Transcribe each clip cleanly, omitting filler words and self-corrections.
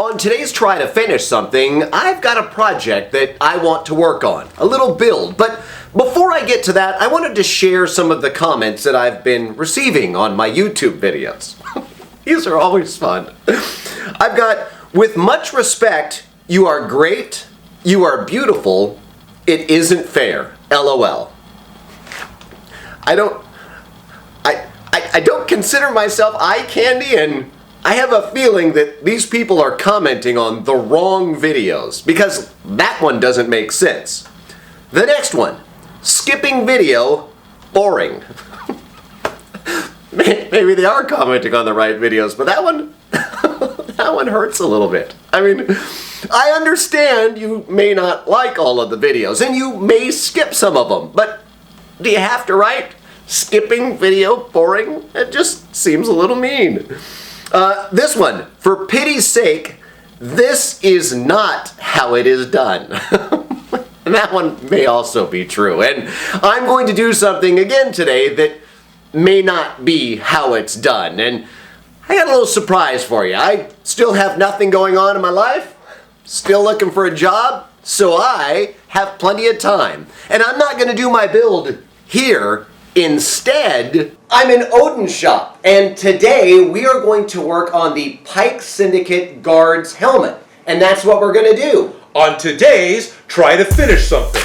On today's Try to Finish Something, I've got a project that I want to work on, a little build, but before I get to that, I wanted to share some of the comments that I've been receiving on my YouTube videos. These are always fun. I've got, with much respect, you are great, you are beautiful, it isn't fair, LOL. I don't consider myself eye candy, and I have a feeling that these people are commenting on the wrong videos, because that one doesn't make sense. The next one, skipping video, boring. Maybe they are commenting on the right videos, but that one, that one hurts a little bit. I mean, I understand you may not like all of the videos, and you may skip some of them, but do you have to write skipping video boring? It just seems a little mean. This one, for pity's sake, this is not how it is done. And that one may also be true. And I'm going to do something again today that may not be how it's done. And I got a little surprise for you. I still have nothing going on in my life, still looking for a job, so I have plenty of time. And I'm not going to do my build here. Instead, I'm in Odin's shop, and today we are going to work on the Pyke Syndicate Guard's helmet. And that's what we're going to do on today's Try to Finish Something.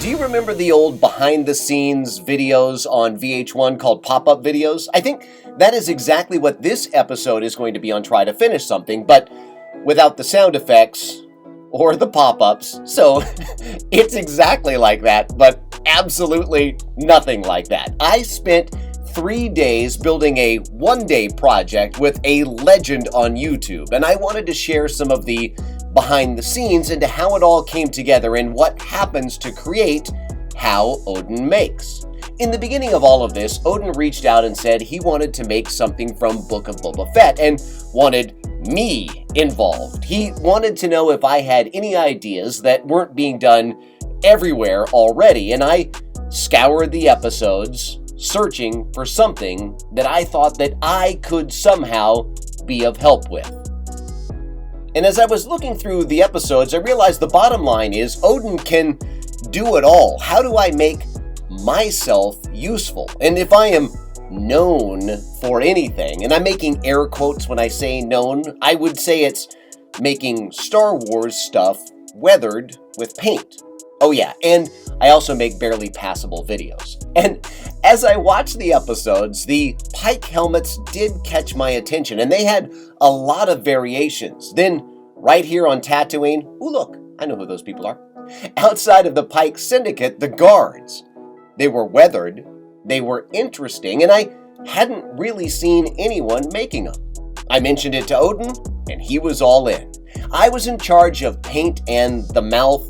Do you remember the old behind-the-scenes videos on VH1 called pop-up videos? I think that is exactly what this episode is going to be on Try to Finish Something, but without the sound effects or the pop-ups. So it's exactly like that, but absolutely nothing like that. I spent 3 days building a one-day project with a legend on YouTube, and I wanted to share some of the behind the scenes into how it all came together and what happens to create How Odin Makes. In the beginning of all of this, Odin reached out and said he wanted to make something from Book of Boba Fett and wanted me involved. He wanted to know if I had any ideas that weren't being done everywhere already, and I scoured the episodes searching for something that I thought that I could somehow be of help with. And as I was looking through the episodes, I realized the bottom line is Odin can do it all. How do I make myself useful? And if I am known for anything, and I'm making air quotes when I say known, I would say it's making Star Wars stuff weathered with paint. Oh yeah, and I also make barely passable videos. And as I watched the episodes, the Pyke helmets did catch my attention, and they had a lot of variations. Then, right here on Tatooine, ooh look, I know who those people are. Outside of the Pyke Syndicate, the guards. They were weathered, they were interesting, and I hadn't really seen anyone making them. I mentioned it to Odin, and he was all in. I was in charge of paint and the mouth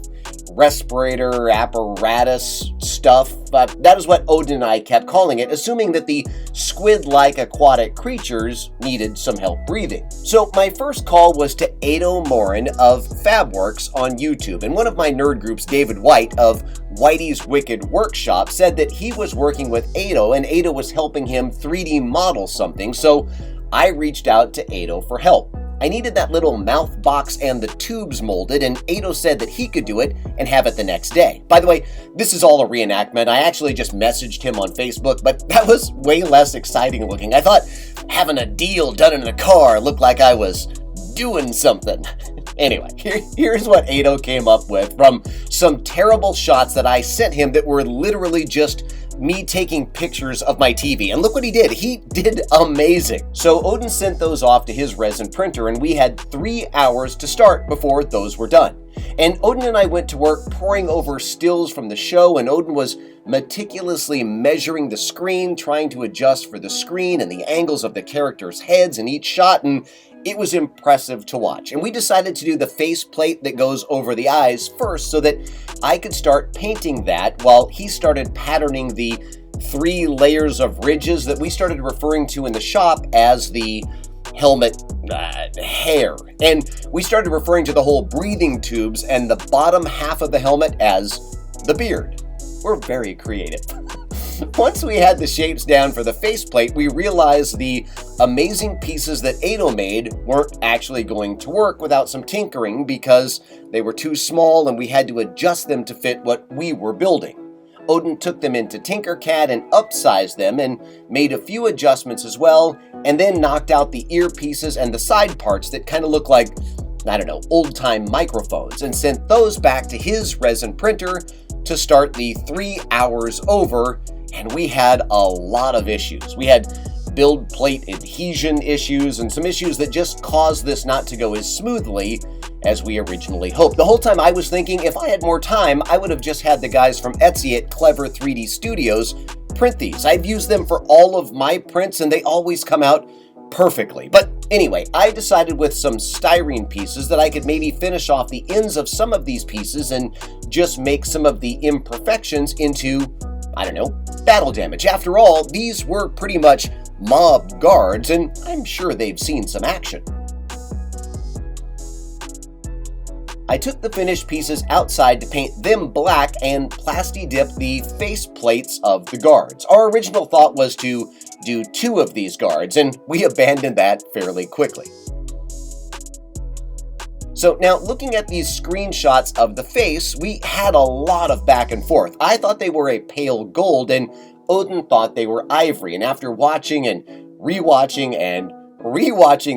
respirator apparatus stuff, but that is what Odin and I kept calling it, assuming that the squid-like aquatic creatures needed some help breathing. So my first call was to Ado Morin of Fabworks on YouTube, and one of my nerd groups, David White of Whitey's Wicked Workshop, said that he was working with Ado, and Ado was helping him 3D model something, so I reached out to Ado for help. I needed that little mouth box and the tubes molded, and Ado said that he could do it and have it the next day. By the way, this is all a reenactment. I actually just messaged him on Facebook, but that was way less exciting looking. I thought having a deal done in a car looked like I was doing something. Anyway, here's what Ado came up with from some terrible shots that I sent him that were literally just me taking pictures of my TV. And look what he did. He did amazing. So Odin sent those off to his resin printer, and we had 3 hours to start before those were done. And Odin and I went to work poring over stills from the show, and Odin was meticulously measuring the screen, trying to adjust for the screen and the angles of the characters' heads in each shot, and it was impressive to watch. And we decided to do the face plate that goes over the eyes first so that I could start painting that while he started patterning the 3 layers of ridges that we started referring to in the shop as the helmet hair. And we started referring to the whole breathing tubes and the bottom half of the helmet as the beard. We're very creative. Once we had the shapes down for the faceplate, we realized the amazing pieces that Ado made weren't actually going to work without some tinkering because they were too small and we had to adjust them to fit what we were building. Odin took them into Tinkercad and upsized them and made a few adjustments as well, and then knocked out the earpieces and the side parts that kind of look like, I don't know, old-time microphones, and sent those back to his resin printer to start the 3 hours over, and we had a lot of issues. We had build plate adhesion issues and some issues that just caused this not to go as smoothly as we originally hoped. The whole time I was thinking if I had more time, I would have just had the guys from Etsy at Clever 3D Studios print these. I've used them for all of my prints and they always come out perfectly. But anyway, I decided with some styrene pieces that I could maybe finish off the ends of some of these pieces and just make some of the imperfections into, I don't know, battle damage. After all, these were pretty much mob guards, and I'm sure they've seen some action. I took the finished pieces outside to paint them black and plasti-dip the face plates of the guards. Our original thought was to do 2 of these guards, and we abandoned that fairly quickly. So now, looking at these screenshots of the face, we had a lot of back and forth. I thought they were a pale gold, and Odin thought they were ivory, and after watching and rewatching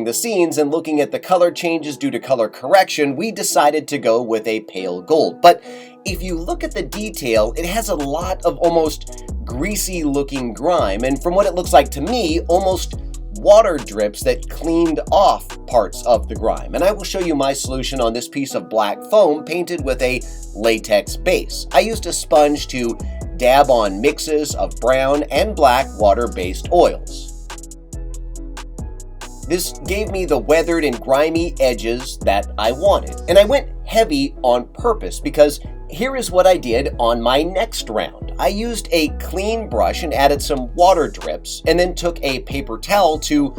the scenes and looking at the color changes due to color correction, we decided to go with a pale gold. But if you look at the detail, it has a lot of almost greasy looking grime, and from what it looks like to me, almost water drips that cleaned off parts of the grime. And I will show you my solution on this piece of black foam painted with a latex base. I used a sponge to dab on mixes of brown and black water-based oils. This gave me the weathered and grimy edges that I wanted, and I went heavy on purpose because here is what I did on my next round. I used a clean brush and added some water drips, and then took a paper towel to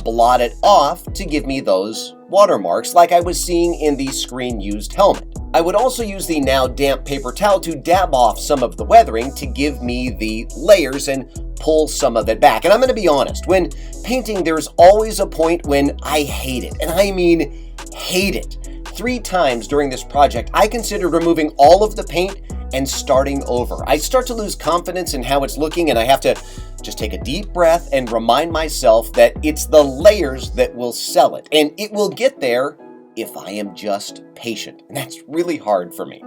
blot it off to give me those watermarks like I was seeing in the screen-used helmet. I would also use the now damp paper towel to dab off some of the weathering to give me the layers and pull some of it back. And I'm going to be honest, when painting, there's always a point when I hate it, and I mean hate it. 3 times during this project, I considered removing all of the paint and starting over. I start to lose confidence in how it's looking, and I have to just take a deep breath and remind myself that it's the layers that will sell it, and it will get there if I am just patient, and that's really hard for me.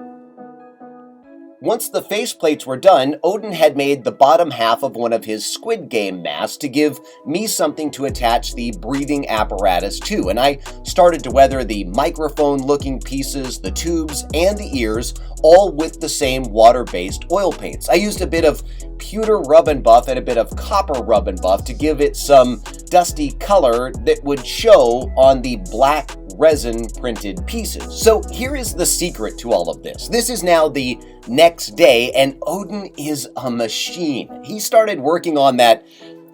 Once the faceplates were done, Odin had made the bottom half of one of his Squid Game masks to give me something to attach the breathing apparatus to, and I started to weather the microphone-looking pieces, the tubes, and the ears, all with the same water-based oil paints. I used a bit of pewter rub and buff and a bit of copper rub and buff to give it some dusty color that would show on the black resin printed pieces. So here is the secret to all of this. This is now the next day, and Odin is a machine. He started working on that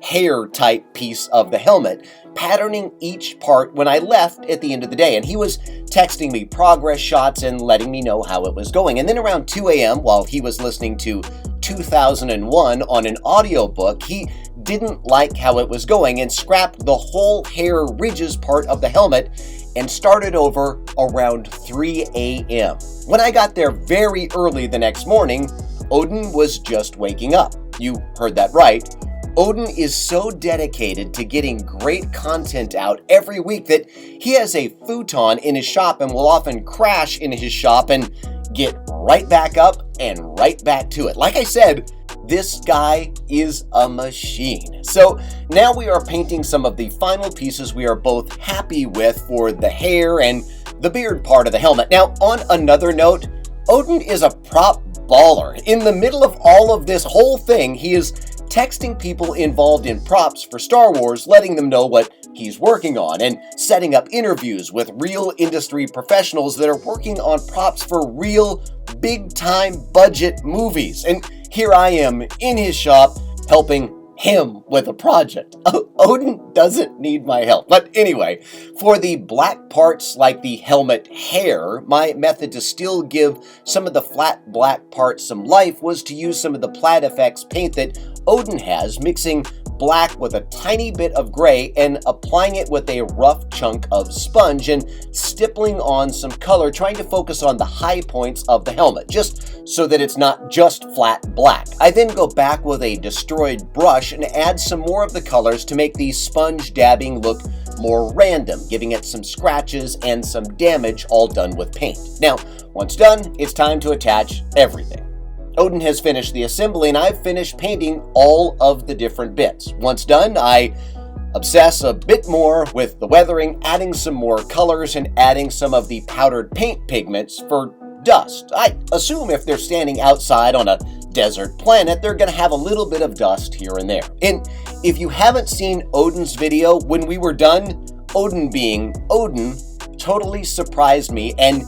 hair type piece of the helmet, patterning each part when I left at the end of the day, and he was texting me progress shots and letting me know how it was going. And then around 2 a.m., while he was listening to 2001 on an audiobook, he didn't like how it was going and scrapped the whole hair ridges part of the helmet and started over around 3 a.m. When I got there very early the next morning, Odin was just waking up. You heard that right. Odin is so dedicated to getting great content out every week that he has a futon in his shop and will often crash in his shop and get right back up and right back to it. Like I said, this guy is a machine. So now we are painting some of the final pieces we are both happy with for the hair and the beard part of the helmet. Now, on another note, Odin is a prop baller. In the middle of all of this whole thing, he is texting people involved in props for Star Wars, letting them know what he's working on, and setting up interviews with real industry professionals that are working on props for real big-time budget movies. And here I am in his shop helping him with a project. Odin doesn't need my help. But anyway, for the black parts like the helmet hair, my method to still give some of the flat black parts some life was to use some of the Plaid FX paint that Odin has, mixing black with a tiny bit of gray and applying it with a rough chunk of sponge and stippling on some color, trying to focus on the high points of the helmet, just so that it's not just flat black. I then go back with a destroyed brush and add some more of the colors to make the sponge dabbing look more random, giving it some scratches and some damage, all done with paint. Now, once done, it's time to attach everything. Odin has finished the assembly and I've finished painting all of the different bits. Once done, I obsess a bit more with the weathering, adding some more colors and adding some of the powdered paint pigments for dust. I assume if they're standing outside on a desert planet, they're going to have a little bit of dust here and there. And if you haven't seen Odin's video, when we were done, Odin being Odin totally surprised me and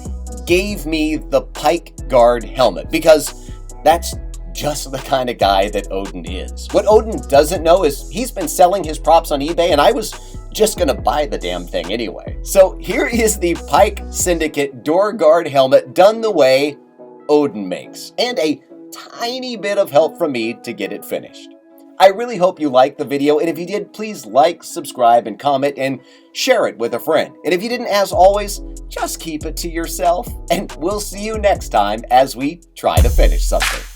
gave me the Pyke Guard helmet, because that's just the kind of guy that Odin is. What Odin doesn't know is he's been selling his props on eBay, and I was just gonna buy the damn thing anyway. So here is the Pyke Syndicate door guard helmet done the way Odin makes, and a tiny bit of help from me to get it finished. I really hope you liked the video, and if you did, please like, subscribe, and comment, and share it with a friend. And if you didn't, as always, just keep it to yourself, and we'll see you next time as we try to finish something.